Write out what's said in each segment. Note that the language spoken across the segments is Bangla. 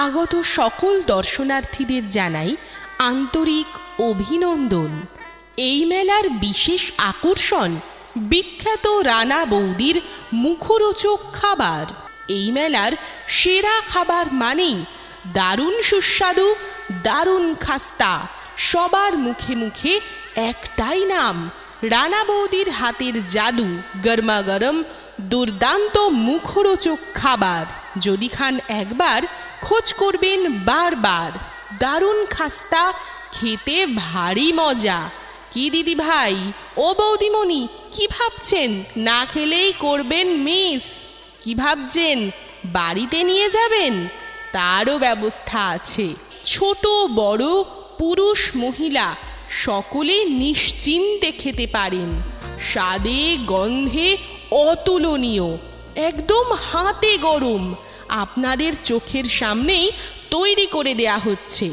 আগত সকল দর্শনার্থীদের জানাই আন্তরিক অভিনন্দন। এই মেলার বিশেষ আকর্ষণ বিখ্যাত রানা বৌদির মুখরোচক খাবার। এই মেলার সেরা খাবার মানেই দারুণ সুস্বাদু, দারুণ খাস্তা। সবার মুখে মুখে একটাই নাম, রানা বৌদির হাতের জাদু। গরমা গরম দুর্দান্ত মুখরোচক খাবার যদি খান একবার, খোঁজ করবেন বারবার। দারুণ খাস্তা, খেতে ভারী মজা। কি দিদি ভাই, ও বৌদিমণি, কি ভাবছেন? না খেলেই করবেন মিস। কি ভাবছেন বাড়িতে নিয়ে যাবেন? তারও ব্যবস্থা আছে। ছোট বড়, পুরুষ মহিলা সকলে নিশ্চিন্তে খেতে পারেন। স্বাদে গন্ধে অতুলনীয়, একদম হাতে গরম। আপনাদের চোখের সামনেই তৈরি করে দেয়া হচ্ছে।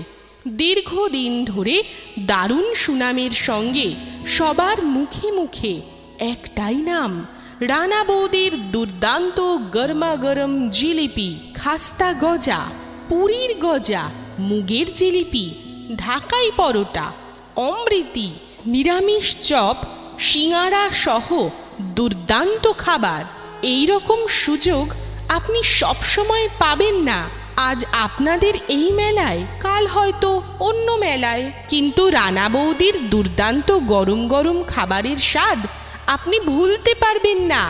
দীর্ঘদিন ধরে দারুণ সুনামের সঙ্গে সবার মুখে মুখে একটাই নাম, রানা বৌদির দুর্দান্ত গরমা গরম জিলিপি, খাস্তা গজা, পুরীর গজা, মুগের জিলিপি, ঢাকাই পরোটা, অমৃতি, নিরামিষ চপ, সিঙাড়া সহ দুর্দান্ত খাবার। এই রকম সুযোগ আপনি সবসময় পাবেন না। আজ আপনাদের এই মেলায়, কাল হয়তো অন্য মেলায়, কিন্তু রানা বৌদির দুর্দান্ত গরম গরম খাবারের স্বাদ আপনি ভুলতে পারবেন না।